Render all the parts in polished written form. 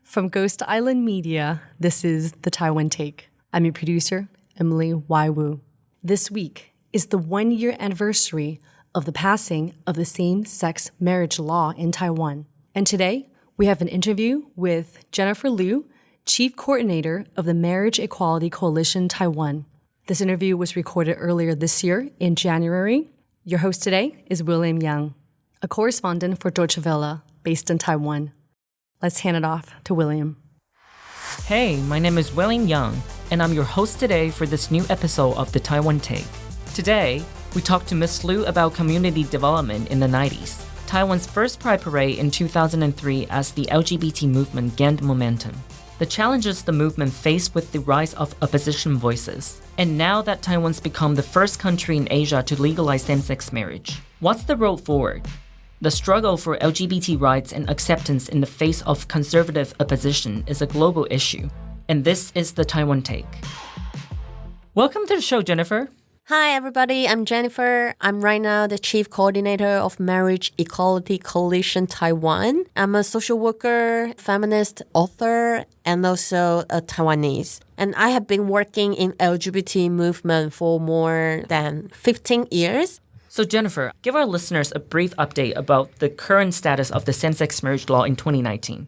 From Ghost Island Media, this is the Taiwan Take. I'm your producer, Emily Y. Wu. This week is the 1-year anniversary of the passing of the same-sex marriage law in Taiwan. And today, we have an interview with Jennifer Liu, Chief Coordinator of the Marriage Equality Coalition Taiwan. This interview was recorded earlier this year in January. Your host today is William Yang, a correspondent for Deutsche Welle based in Taiwan. Let's hand it off to William. Hey, my name is William Yang, and I'm your host today for this new episode of the Taiwan Take. Today, we talk to Ms. Liu about community development in the 90s, Taiwan's first pride parade in 2003 as the LGBT movement gained momentum, the challenges the movement faced with the rise of opposition voices, and now that Taiwan's become the first country in Asia to legalize same-sex marriage. What's the road forward? The struggle for LGBT rights and acceptance in the face of conservative opposition is a global issue, and this is the Taiwan Take. Welcome to the show, Jennifer. Hi, everybody. I'm Jennifer. I'm right now the Chief Coordinator of Marriage Equality Coalition Taiwan. I'm a social worker, feminist, author, and also a Taiwanese. And I have been working in LGBT movement for more than 15 years. So Jennifer, give our listeners a brief update about the current status of the same-sex marriage law in 2019.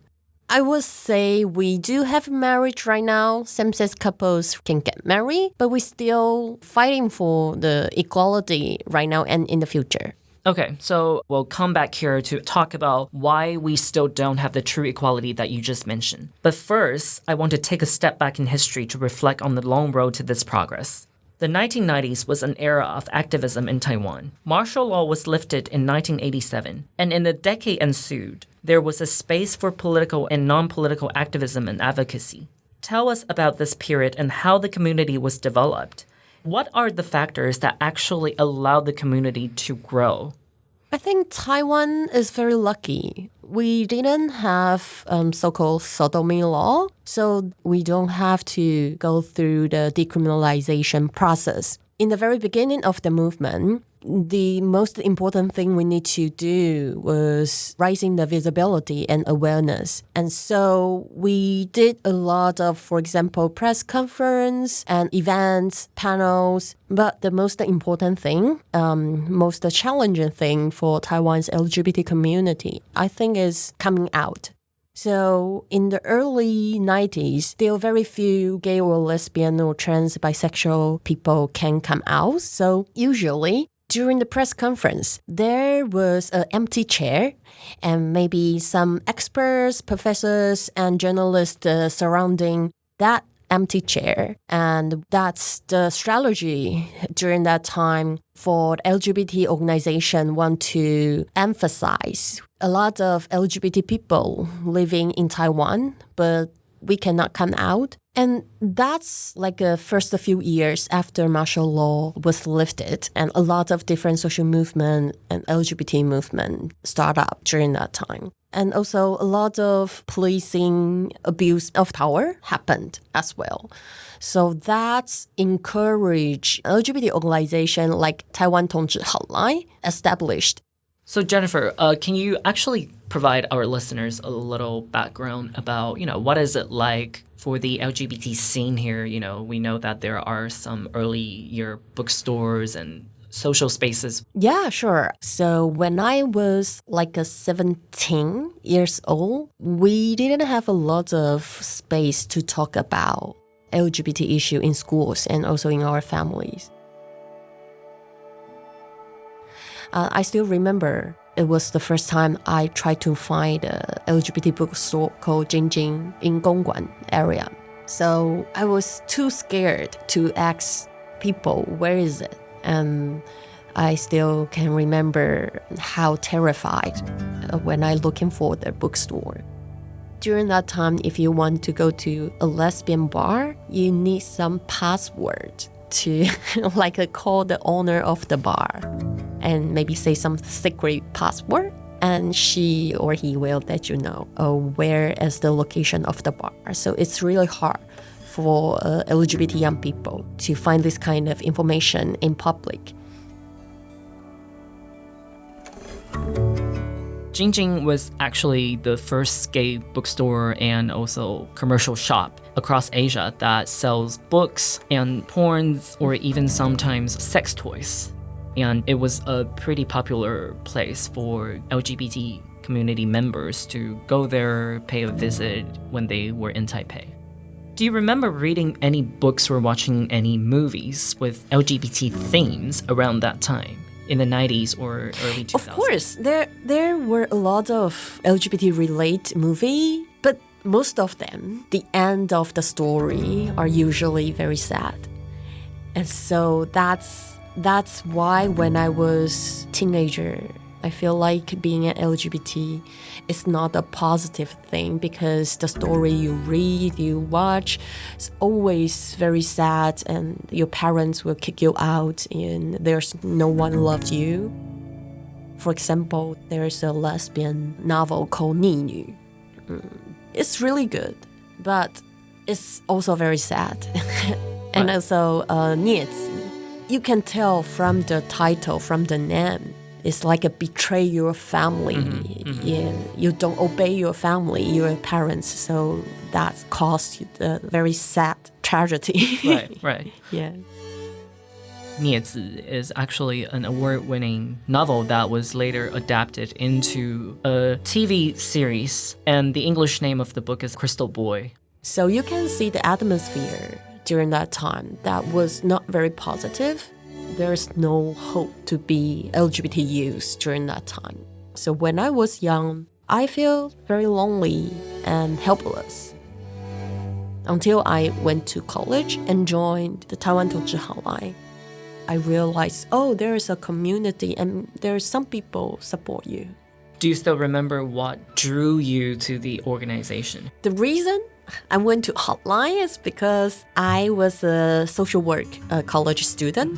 I would say we do have marriage right now. Same-sex couples can get married, but we're still fighting for the equality right now and in the future. Okay, so we'll come back here to talk about why we still don't have the true equality that you just mentioned. But first, I want to take a step back in history to reflect on the long road to this progress. The 1990s was an era of activism in Taiwan. Martial law was lifted in 1987, and in the decade ensued, there was a space for political and non-political activism and advocacy. Tell us about this period and how the community was developed. What are the factors that actually allowed the community to grow? I think Taiwan is very lucky. We didn't have so-called sodomy law, so we don't have to go through the decriminalization process. In the very beginning of the movement, the most important thing we need to do was raising the visibility and awareness. And so we did a lot of, for example, press conference and events, panels. But the most important thing, most challenging thing for Taiwan's LGBT community, I think, is coming out. So in the early 90s, still very few gay or lesbian or trans bisexual people can come out. So usually during the press conference, there was an empty chair and maybe some experts, professors, and journalists surrounding that empty chair. And that's the strategy during that time for LGBT organization want to emphasize. A lot of LGBT people living in Taiwan, but we cannot come out. And that's like the first few years after martial law was lifted, and a lot of different social movement and LGBT movement start up during that time. And also a lot of policing abuse of power happened as well. So that's encouraged LGBT organization like Taiwan Take established. So Jennifer, can you actually provide our listeners a little background about, what is it like for the LGBT scene here? We know that there are some early year bookstores and social spaces. Yeah, sure. So when I was like 17 years old, we didn't have a lot of space to talk about LGBT issue in schools and also in our families. I still remember it was the first time I tried to find a LGBT bookstore called Jingjing in Gongguan area. So I was too scared to ask people, where is it? And I still can remember how terrified when I looking for the bookstore. During that time, if you want to go to a lesbian bar, you need some password to call the owner of the bar and maybe say some secret password, and she or he will let you know where is the location of the bar. So it's really hard for LGBT young people to find this kind of information in public. Jingjing was actually the first gay bookstore and also commercial shop across Asia that sells books and porns or even sometimes sex toys. And it was a pretty popular place for LGBT community members to go there, pay a visit when they were in Taipei. Do you remember reading any books or watching any movies with LGBT themes around that time? In the 90s or early 2000s? Of course, there were a lot of LGBT-related movie, but most of them, the end of the story are usually very sad. And so that's why when I was teenager, I feel like being an LGBT is not a positive thing because the story you read, you watch, is always very sad and your parents will kick you out and there's no one loves you. For example, there's a lesbian novel called 逆女. It's really good, but it's also very sad. And also 孽子. You can tell from the title, from the name, it's like a betray your family. Yeah, you don't obey your family, your parents. So that caused a very sad tragedy. Right. Yeah. 孽子 is actually an award-winning novel that was later adapted into a TV series, and the English name of the book is Crystal Boy. So you can see the atmosphere during that time that was not very positive. There's no hope to be LGBT youth during that time. So when I was young, I feel very lonely and helpless. Until I went to college and joined the Taiwan Take, I realized, there is a community and there's some people support you. Do you still remember what drew you to the organization? The reason I went to Hotline is because I was a social work college student.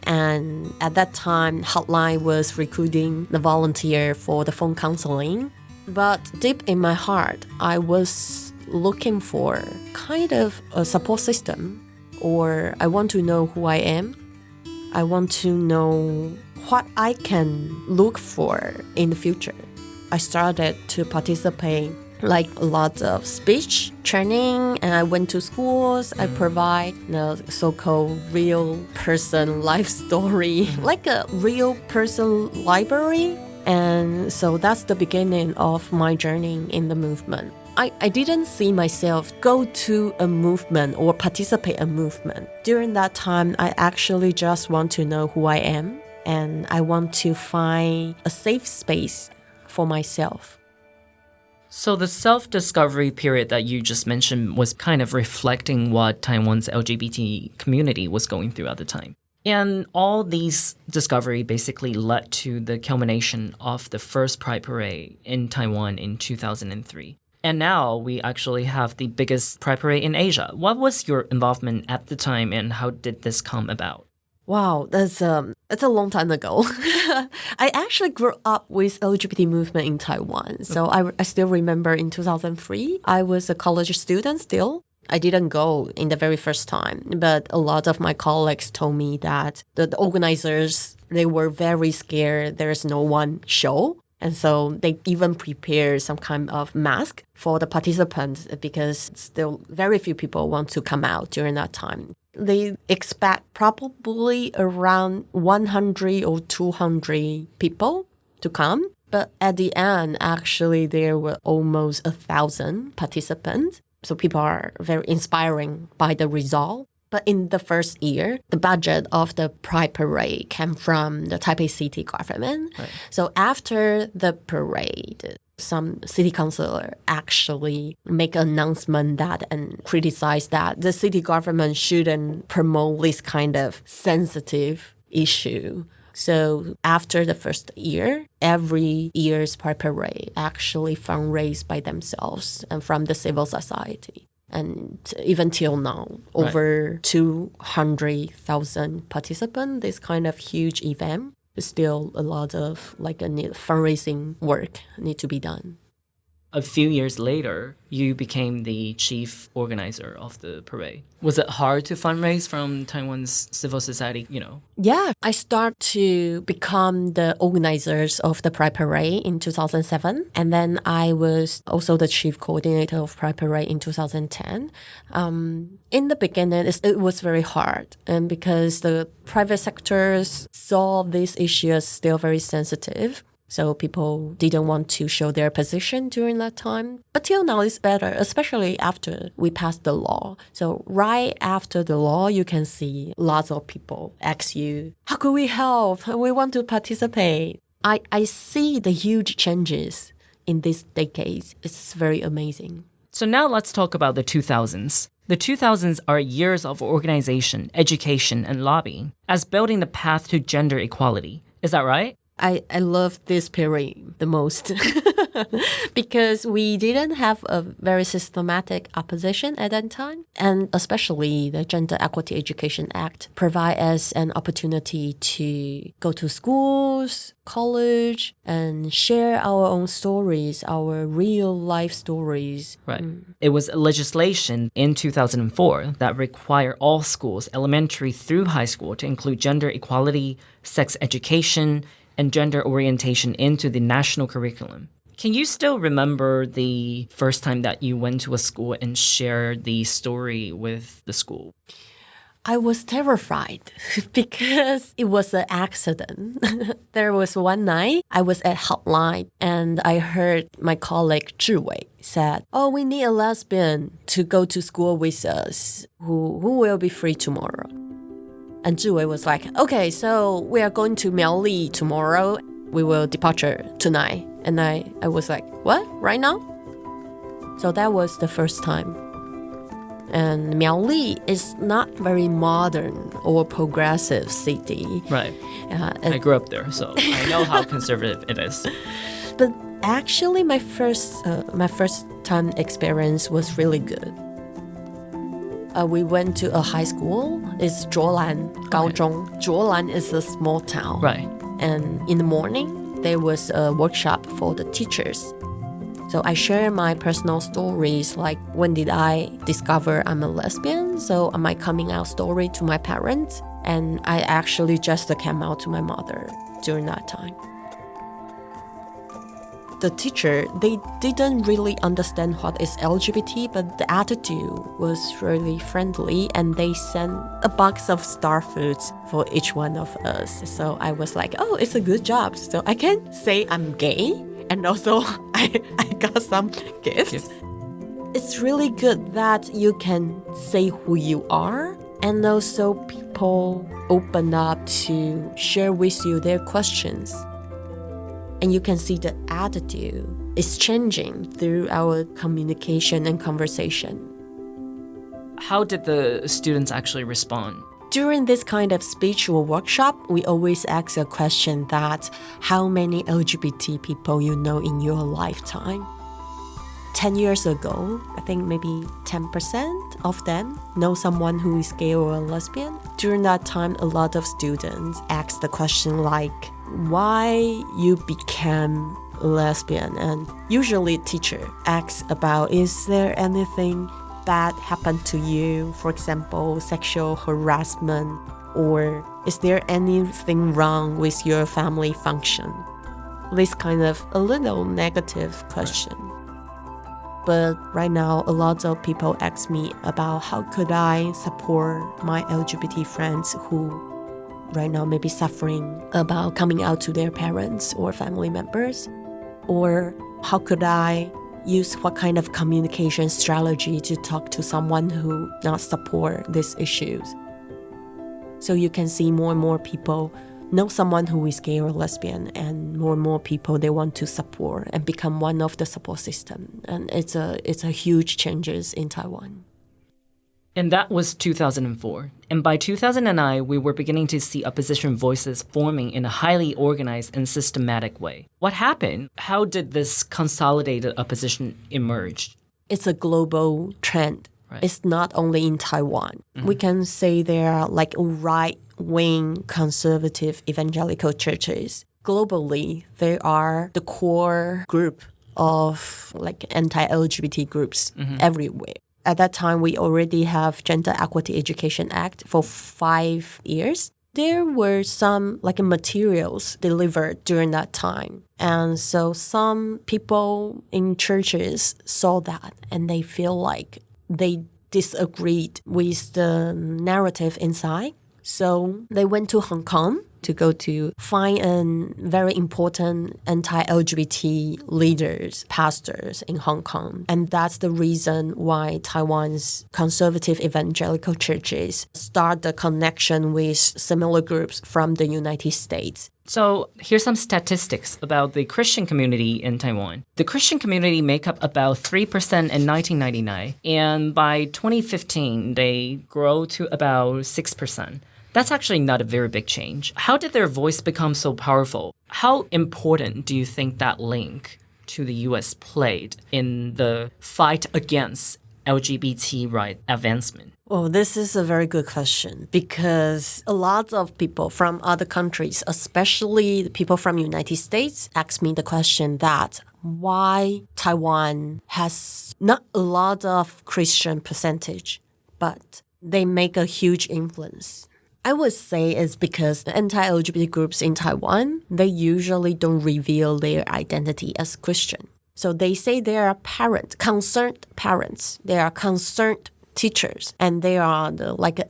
And at that time, Hotline was recruiting the volunteer for the phone counseling. But deep in my heart, I was looking for kind of a support system, or I want to know who I am. I want to know what I can look for in the future. I started to participate like a lot of speech training, and I went to schools. I provide the so-called real person life story, like a real person library. And so that's the beginning of my journey in the movement. I didn't see myself go to a movement or participate in a movement. During that time, I actually just want to know who I am, and I want to find a safe space for myself. So the self-discovery period that you just mentioned was kind of reflecting what Taiwan's LGBT community was going through at the time. And all these discovery basically led to the culmination of the first Pride Parade in Taiwan in 2003. And now we actually have the biggest Pride Parade in Asia. What was your involvement at the time and how did this come about? Wow, it's a long time ago. I actually grew up with LGBT movement in Taiwan. So I still remember in 2003, I was a college student still. I didn't go in the very first time, but a lot of my colleagues told me that the organizers, they were very scared there's no one show. And so they even prepared some kind of mask for the participants because still very few people want to come out during that time. They expect probably around 100 or 200 people to come. But at the end, actually, there were almost 1,000 participants. So people are very inspiring by the result. But in the first year, the budget of the Pride Parade came from the Taipei city government. Right. So after the parade, some city councilor actually make an announcement that and criticize that the city government shouldn't promote this kind of sensitive issue. So after the first year, every year's Pride Parade actually fundraise by themselves and from the civil society. And even till now, over 200,000 participants, this kind of huge event, still a lot of fundraising work need to be done. a few years later, you became the chief organizer of the parade. Was it hard to fundraise from Taiwan's civil society, Yeah, I start to become the organizers of the Pride Parade in 2007. And then I was also the chief coordinator of Pride Parade in 2010. In the beginning, it was very hard. And because the private sectors saw this issue as still very sensitive. So people didn't want to show their position during that time. But till now, it's better, especially after we passed the law. So right after the law, you can see lots of people ask you, how could we help? We want to participate. I see the huge changes in these decades. It's very amazing. So now let's talk about the 2000s. The 2000s are years of organization, education, and lobbying as building the path to gender equality. Is that right? I love this period the most because we didn't have a very systematic opposition at that time. And especially the Gender Equality Education Act provide us an opportunity to go to schools, college, and share our own stories, our real life stories. Right. It was legislation in 2004 that required all schools, elementary through high school, to include gender equality, sex education, and gender orientation into the national curriculum. Can you still remember the first time that you went to a school and shared the story with the school? I was terrified because it was an accident. There was one night I was at hotline and I heard my colleague Zhiwei said, we need a lesbian to go to school with us who will be free tomorrow. And Zhiwei was like, okay, so we are going to Miaoli tomorrow. We will departure tonight. And I was like, what? Right now? So that was the first time. And Miaoli is not very modern or progressive city. Right. I grew up there, so I know how conservative it is. But actually, my first time experience was really good. We went to a high school. It's Zhuolan, Gaozhong. Okay. Zhuolan is a small town. Right. And in the morning, there was a workshop for the teachers. So I share my personal stories, like when did I discover I'm a lesbian? So my coming out story to my parents. And I actually just came out to my mother during that time. The teacher, they didn't really understand what is LGBT, but the attitude was really friendly, and they sent a box of star foods for each one of us. So I was like, it's a good job. So I can say I'm gay, and also I got some gifts. It's really good that you can say who you are, and also people open up to share with you their questions. And you can see the attitude is changing through our communication and conversation. How did the students actually respond? During this kind of spiritual workshop, we always ask a question that how many LGBT people you know in your lifetime? 10 years ago, I think maybe 10% of them know someone who is gay or lesbian. During that time, a lot of students asked the question like, why you became lesbian? And usually teacher asks about, is there anything bad happened to you? For example, sexual harassment, or is there anything wrong with your family function? This kind of a little negative question. But right now, a lot of people ask me about how could I support my LGBT friends who right now may be suffering about coming out to their parents or family members? Or how could I use what kind of communication strategy to talk to someone who not support these issues? So you can see more and more people know someone who is gay or lesbian, and more people they want to support and become one of the support system. And it's a huge changes in Taiwan. And that was 2004. And by 2009, we were beginning to see opposition voices forming in a highly organized and systematic way. What happened? How did this consolidated opposition emerge? It's a global trend. Right. It's not only in Taiwan. Mm-hmm. We can say there are like right-wing conservative evangelical churches. Globally, they are the core group of like anti-LGBT groups everywhere. At that time, we already have Gender Equality Education Act for 5 years. There were some like materials delivered during that time. And so some people in churches saw that and they feel like they disagreed with the narrative inside. So they went to Hong Kong to go to find a very important anti-LGBT leaders, pastors in Hong Kong. And that's the reason why Taiwan's conservative evangelical churches start the connection with similar groups from the United States. So here's some statistics about the Christian community in Taiwan. The Christian community make up about 3% in 1999, and by 2015, they grow to about 6%. That's actually not a very big change. How did their voice become so powerful? How important do you think that link to the U.S. played in the fight against LGBT right advancement? Well, this is a very good question because a lot of people from other countries, especially the people from the United States, ask me the question that why Taiwan has not a lot of Christian percentage, but they make a huge influence. I would say it's because the anti-LGBT groups in Taiwan, they usually don't reveal their identity as Christian. So they say they are concerned parents, they are concerned teachers, and they are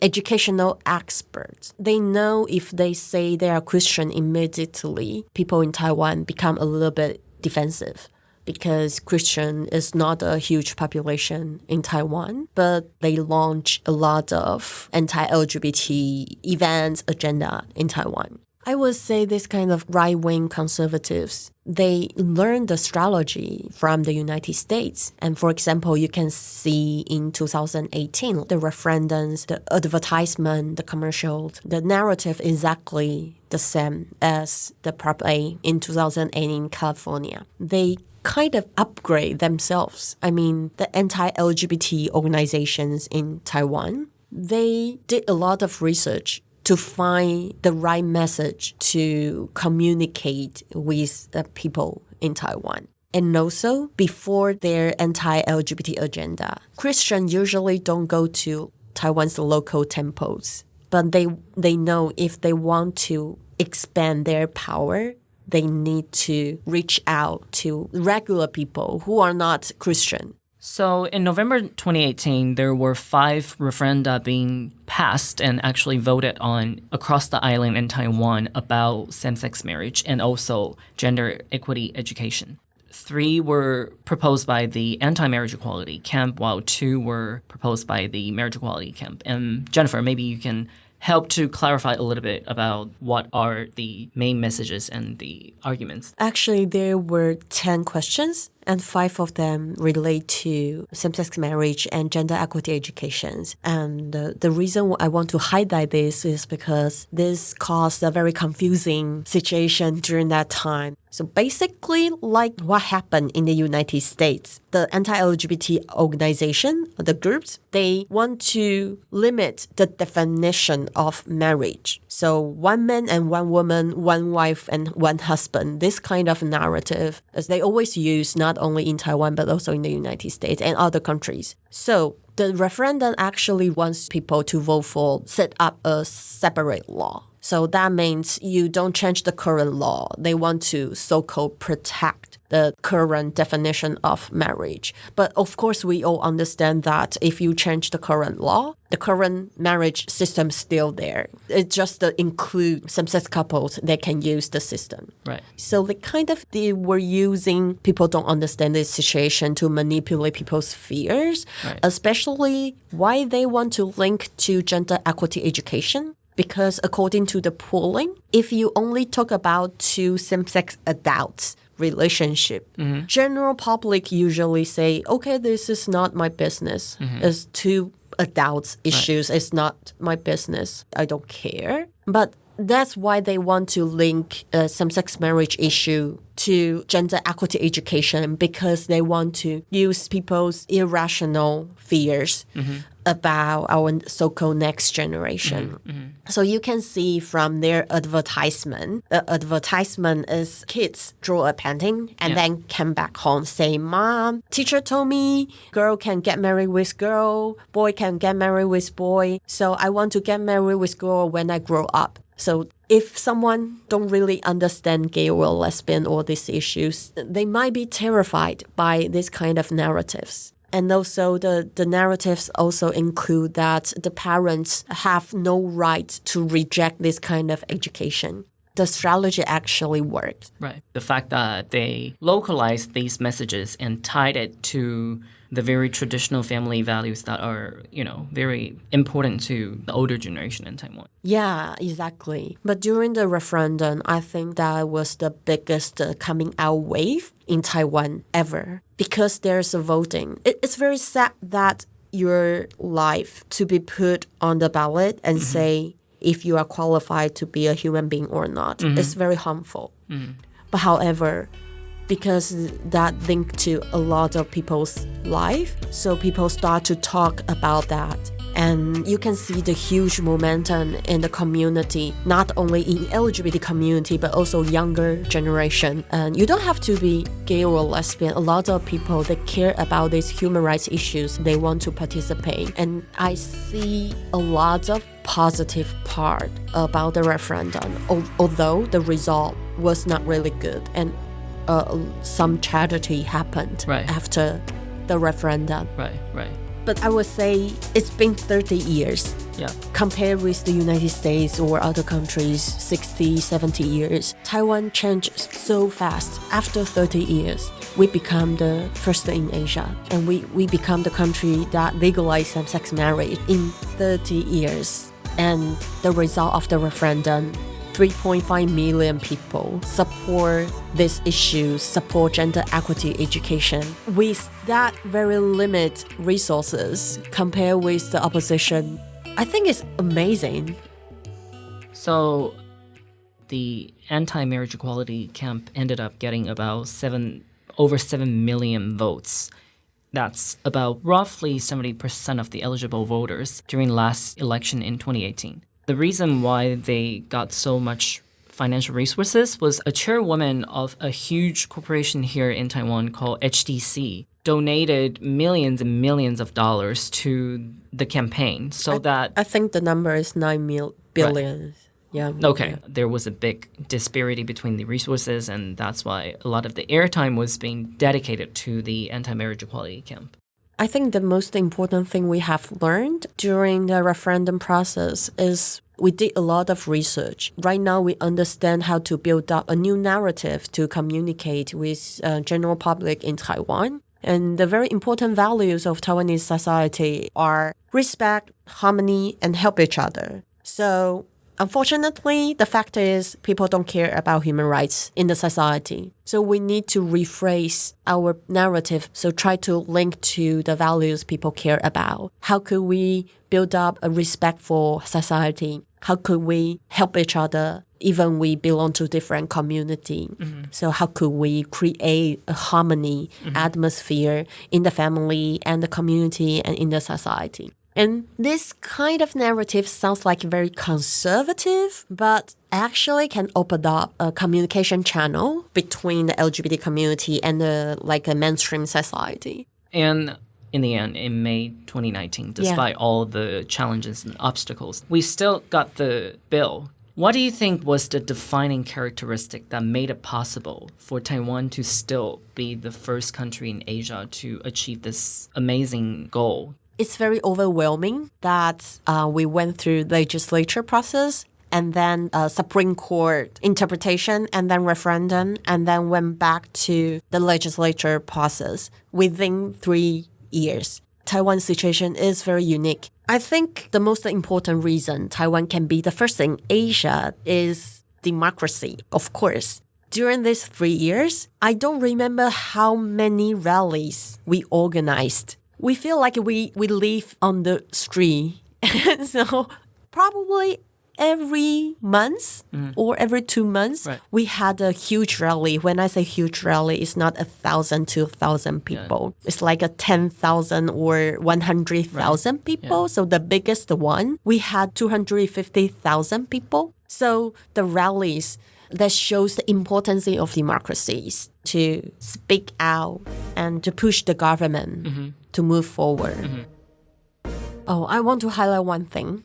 educational experts. They know if they say they are Christian immediately, people in Taiwan become a little bit defensive. Because Christian is not a huge population in Taiwan, but they launch a lot of anti-LGBT events agenda in Taiwan. I would say this kind of right-wing conservatives, they learned the strategy from the United States. And for example, you can see in 2018, the referendums, the advertisement, the commercials, the narrative exactly the same as the Prop A in 2008 in California. They kind of upgrade themselves. I mean, the anti-LGBT organizations in Taiwan, they did a lot of research to find the right message to communicate with the people in Taiwan. And also, before their anti-LGBT agenda, Christians usually don't go to Taiwan's local temples, but they know if they want to expand their power, they need to reach out to regular people who are not Christian. So in November 2018, there were 5 referenda being passed and actually voted on across the island in Taiwan about same-sex marriage and also gender equity education. 3 were proposed by the anti-marriage equality camp, while 2 were proposed by the marriage equality camp. And Jennifer, maybe you can help to clarify a little bit about what are the main messages and the arguments. Actually, there were 10 questions, and 5 of them relate to same-sex marriage and gender equity educations. And the reason I want to highlight this is because this caused a very confusing situation during that time. So basically, like what happened in the United States, the anti-LGBT organization, the groups, they want to limit the definition of marriage. So one man and one woman, one wife and one husband, this kind of narrative, as they always use not only in Taiwan, but also in the United States and other countries. So the referendum actually wants people to vote for set up a separate law. So that means you don't change the current law. They want to so-called protect the current definition of marriage. But of course, we all understand that if you change the current law, the current marriage system is still there. It just include same-sex couples that can use the system. Right. So they were using people don't understand this situation to manipulate people's fears, right. Especially why they want to link to gender equity education. Because according to the polling, if you only talk about 2 same-sex adults relationship, general public usually say, okay, this is not my business. It's 2 adults issues. Right. It's not my business. I don't care. But That's why they want to link same-sex marriage issue to gender equity education, because they want to use people's irrational fears about our so-called next generation. So you can see from their advertisement, the advertisement is kids draw a painting and then come back home say, Mom, teacher told me girl can get married with girl, boy can get married with boy. So I want to get married with girl when I grow up. So if someone don't really understand gay or lesbian or these issues, they might be terrified by this kind of narratives. And also the narratives also include that the parents have no right to reject this kind of education. The strategy actually worked. Right. The fact that they localized these messages and tied it to the very traditional family values that are, very important to the older generation in Taiwan. Yeah, exactly. But during the referendum, I think that was the biggest coming out wave in Taiwan ever, because there's a voting. It's very sad that your life to be put on the ballot and say if you are qualified to be a human being or not. It's very harmful. But however, because that linked to a lot of people's life, so people start to talk about that. And you can see the huge momentum in the community, not only in LGBT community, but also younger generation. And you don't have to be gay or lesbian. A lot of people, they care about these human rights issues. They want to participate. And I see a lot of positive part about the referendum, although the result was not really good. And some tragedy happened after the referendum. Right. But I would say it's been 30 years. Yeah. Compared with the United States or other countries, 60, 70 years. Taiwan changed so fast. After 30 years, we become the first in Asia. And we become the country that legalized same-sex marriage in 30 years. And the result of the referendum, 3.5 million people support this issue, support gender equity education. With that very limited resources compared with the opposition, I think it's amazing. So the anti-marriage equality camp ended up getting about over 7 million votes. That's about roughly 70% of the eligible voters during last election in 2018. The reason why they got so much financial resources was a chairwoman of a huge corporation here in Taiwan called HDC donated millions and millions of dollars to the campaign I think the number is 9 billion. Right. Yeah. Okay. Yeah. There was a big disparity between the resources, and that's why a lot of the airtime was being dedicated to the anti-marriage equality camp. I think the most important thing we have learned during the referendum process is we did a lot of research. Right now, we understand how to build up a new narrative to communicate with general public in Taiwan. And the very important values of Taiwanese society are respect, harmony, and help each other. So unfortunately, the fact is people don't care about human rights in the society. So we need to rephrase our narrative, so try to link to the values people care about. How could we build up a respectful society? How could we help each other even we belong to different community? So how could we create a harmony atmosphere in the family and the community and in the society? And this kind of narrative sounds like very conservative, but actually can open up a communication channel between the LGBT community and a mainstream society. And in the end, in May 2019, despite all the challenges and obstacles, we still got the bill. What do you think was the defining characteristic that made it possible for Taiwan to still be the first country in Asia to achieve this amazing goal? It's very overwhelming that we went through the legislature process and then Supreme Court interpretation and then referendum and then went back to the legislature process within 3 years. Taiwan's situation is very unique. I think the most important reason Taiwan can be the first in Asia is democracy, of course. During these 3 years, I don't remember how many rallies we organized. We feel like we live on the street. So probably every month or every 2 months, we had a huge rally. When I say huge rally, it's not 1,000, 2,000 people. It's like a 10,000 or 100,000 people. So the biggest one, we had 250,000 people. So the rallies, that shows the importance of democracies to speak out and to push the government to move forward. Oh, I want to highlight one thing.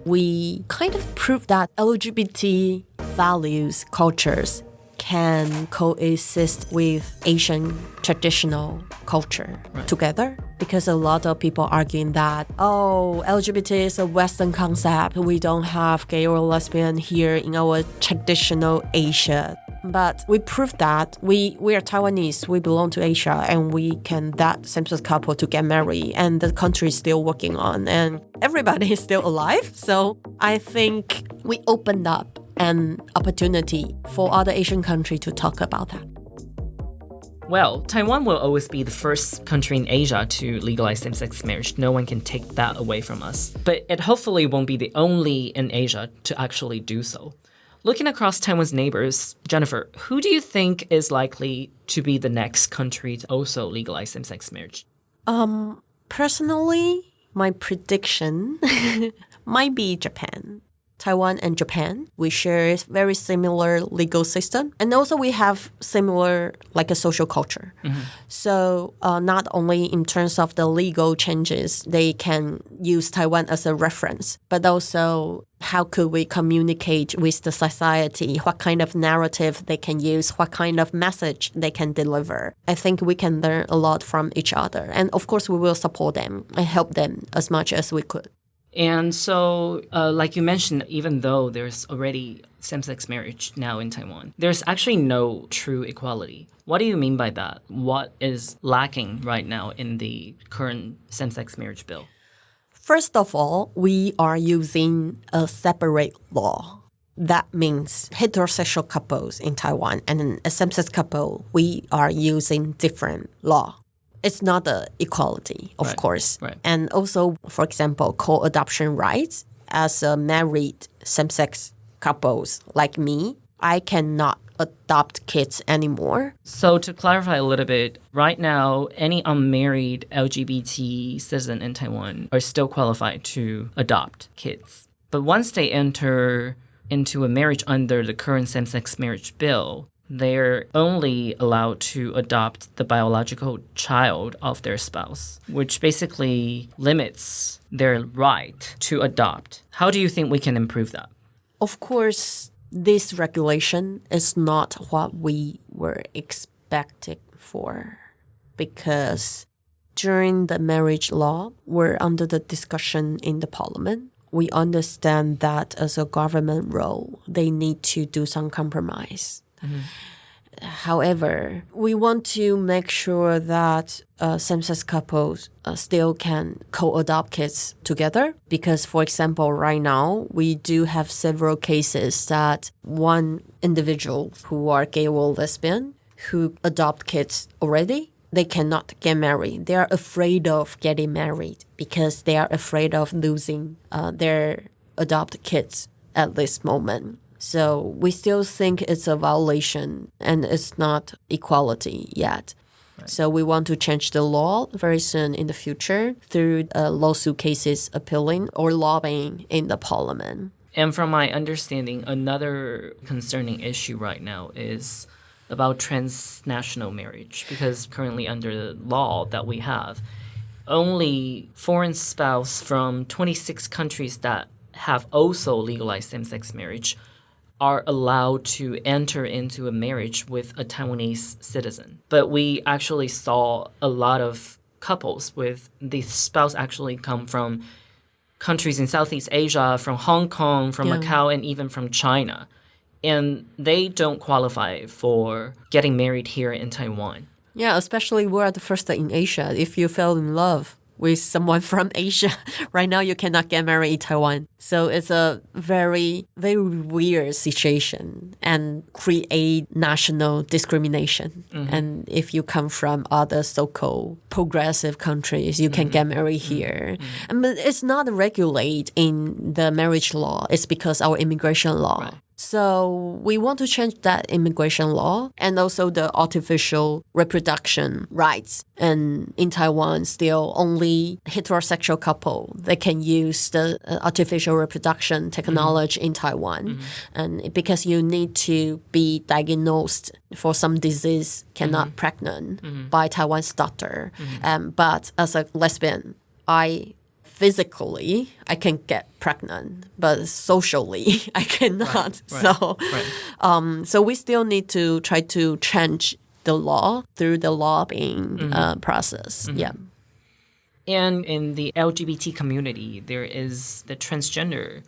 We kind of proved that LGBT values, cultures can coexist with Asian traditional culture together. Because a lot of people arguing that, LGBT is a Western concept. We don't have gay or lesbian here in our traditional Asia. But we proved that we are Taiwanese, we belong to Asia, and we can that same-sex couple to get married, and the country is still working on, and everybody is still alive. So I think we opened up an opportunity for other Asian countries to talk about that. Well, Taiwan will always be the first country in Asia to legalize same-sex marriage. No one can take that away from us. But it hopefully won't be the only in Asia to actually do so. Looking across Taiwan's neighbors, Jennifer, who do you think is likely to be the next country to also legalize same-sex marriage? Personally, my prediction might be Japan. Taiwan and Japan, we share very similar legal system. And also we have similar, like a social culture. So not only in terms of the legal changes, they can use Taiwan as a reference, but also how could we communicate with the society, what kind of narrative they can use, what kind of message they can deliver. I think we can learn a lot from each other. And of course, we will support them and help them as much as we could. And so, like you mentioned, even though there's already same-sex marriage now in Taiwan, there's actually no true equality. What do you mean by that? What is lacking right now in the current same-sex marriage bill? First of all, we are using a separate law. That means heterosexual couples in Taiwan and a same-sex couple, we are using different law. It's not the equality, of course. And also, for example, co-adoption rights. As a married same-sex couples like me, I cannot adopt kids anymore. So to clarify a little bit, right now, any unmarried LGBT citizen in Taiwan are still qualified to adopt kids. But once they enter into a marriage under the current same-sex marriage bill, they're only allowed to adopt the biological child of their spouse, which basically limits their right to adopt. How do you think we can improve that? Of course, this regulation is not what we were expecting for, because during the marriage law, we're under the discussion in the parliament. We understand that as a government role, they need to do some compromise. However, we want to make sure that same-sex couples still can co-adopt kids together. Because, for example, right now, we do have several cases that one individual who are gay or lesbian who adopt kids already, they cannot get married. They are afraid of getting married because they are afraid of losing their adopted kids at this moment. So we still think it's a violation and it's not equality yet. So we want to change the law very soon in the future through lawsuit cases appealing or lobbying in the parliament. And from my understanding, another concerning issue right now is about transnational marriage, because currently under the law that we have, only foreign spouse from 26 countries that have also legalized same-sex marriage are allowed to enter into a marriage with a Taiwanese citizen. But we actually saw a lot of couples with the spouse actually come from countries in Southeast Asia, from Hong Kong, from Macau, and even from China. And they don't qualify for getting married here in Taiwan. Yeah, especially we're the first in Asia. If you fell in love with someone from Asia, right now you cannot get married in Taiwan. So it's a very, very weird situation and create national discrimination. And if you come from other so-called progressive countries, you can get married here. But it's not regulated in the marriage law. It's because our immigration law. Right. So we want to change that immigration law and also the artificial reproduction rights. And in Taiwan, still only heterosexual couple, they can use the artificial reproduction technology in Taiwan. And because you need to be diagnosed for some disease, cannot pregnant by Taiwan's doctor. But as a lesbian, physically, I can get pregnant, but socially, I cannot. So we still need to try to change the law through the lobbying process. Yeah. And in the LGBT community, there is the transgender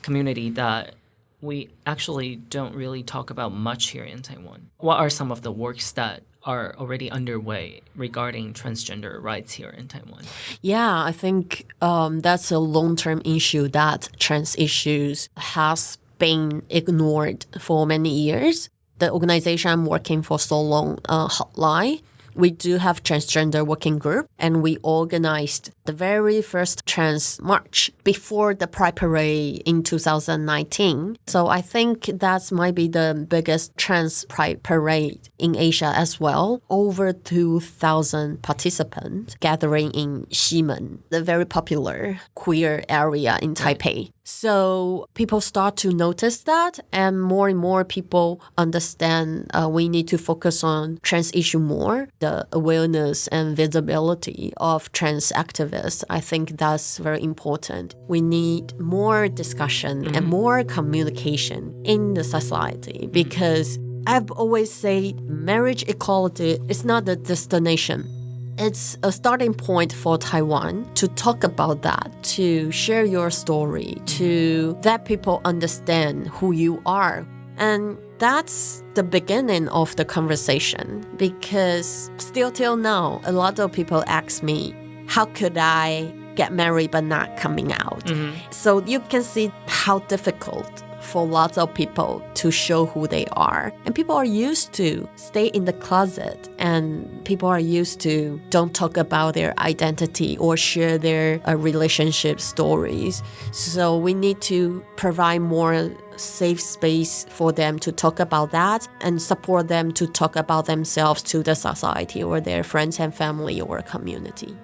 community that we actually don't really talk about much here in Taiwan. What are some of the works that are already underway regarding transgender rights here in Taiwan? Yeah, I think that's a long-term issue that trans issues has been ignored for many years. The organization I'm working for so long, Hotline, we do have transgender working group, and we organized the very first trans march before the Pride Parade in 2019. So I think that might be the biggest trans Pride Parade in Asia as well. Over 2,000 participants gathering in Ximen, the very popular queer area in Taipei. So people start to notice that, and more people understand we need to focus on trans issue more, the awareness and visibility of trans activists. I think that's very important. We need more discussion and more communication in the society, because I've always said marriage equality is not the destination. It's a starting point for Taiwan to talk about that, to share your story, to let people understand who you are. And that's the beginning of the conversation, because still till now, a lot of people ask me, how could I get married but not coming out? So you can see how difficult for lots of people to show who they are. And people are used to stay in the closet, and people are used to don't talk about their identity or share their relationship stories. So we need to provide more safe space for them to talk about that and support them to talk about themselves to the society or their friends and family or community.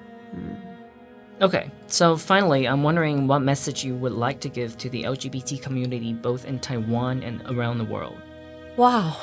Okay, so finally, I'm wondering what message you would like to give to the LGBT community both in Taiwan and around the world. Wow,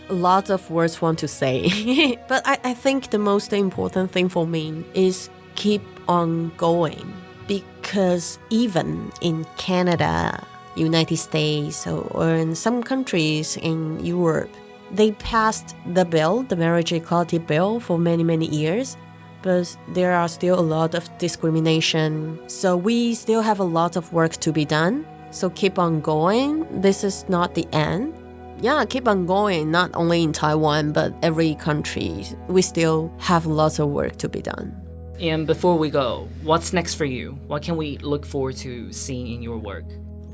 lots of words want to say. But I think the most important thing for me is keep on going. Because even in Canada, United States, or in some countries in Europe, they passed the bill, the Marriage Equality Bill, for many years. But there are still a lot of discrimination. So we still have a lot of work to be done. So keep on going. This is not the end. Yeah, keep on going, not only in Taiwan, but every country. We still have lots of work to be done. And before we go, what's next for you? What can we look forward to seeing in your work?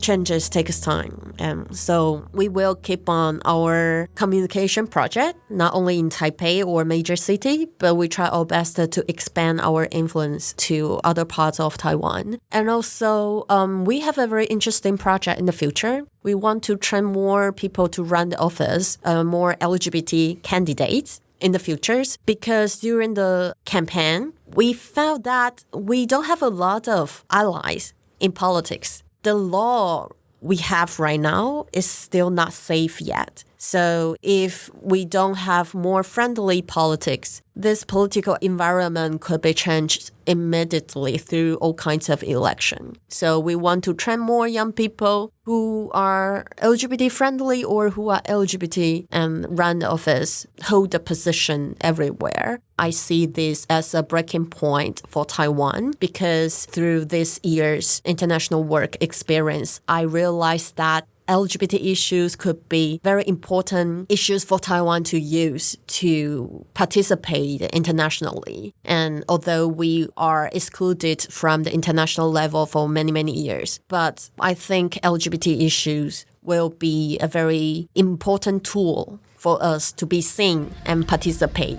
Changes takes time. So we will keep on our communication project, not only in Taipei or major city, but we try our best to expand our influence to other parts of Taiwan. And also, we have a very interesting project in the future. We want to train more people to run the office, more LGBT candidates in the futures, because during the campaign, we found that we don't have a lot of allies in politics. The law we have right now is still not safe yet. So if we don't have more friendly politics, this political environment could be changed immediately through all kinds of election. So we want to train more young people who are LGBT friendly or who are LGBT and run the office, hold the position everywhere. I see this as a breaking point for Taiwan, because through this year's international work experience, I realized that LGBT issues could be very important issues for Taiwan to use to participate internationally. And although we are excluded from the international level for many, many years, but I think LGBT issues will be a very important tool for us to be seen and participate.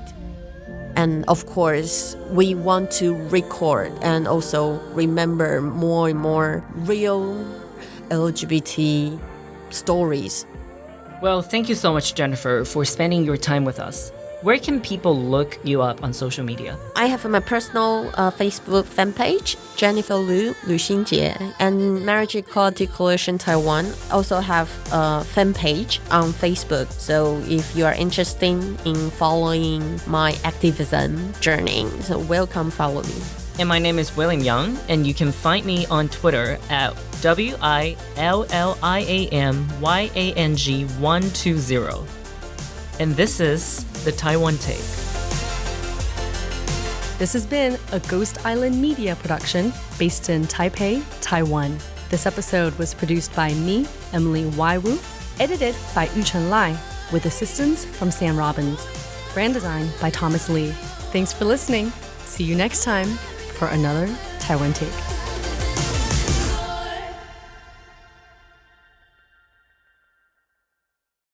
And of course, we want to record and also remember more and more real LGBT stories. Well, thank you so much, Jennifer, for spending your time with us. Where can people look you up on social media? I have my personal Facebook fan page, Jennifer Lu, Lu Xinjie, and Marriage Equality Coalition Taiwan also have a fan page on Facebook. So if you are interested in following my activism journey, so welcome follow me. And my name is William Young, and you can find me on Twitter at WILLIAMYANG120. And this is the Taiwan Take. This has been a Ghost Island Media production based in Taipei, Taiwan. This episode was produced by me, Emily Waiwu, edited by Yuchen Lai, with assistance from Sam Robbins. Brand design by Thomas Lee. Thanks for listening. See you next time for another Taiwan Take.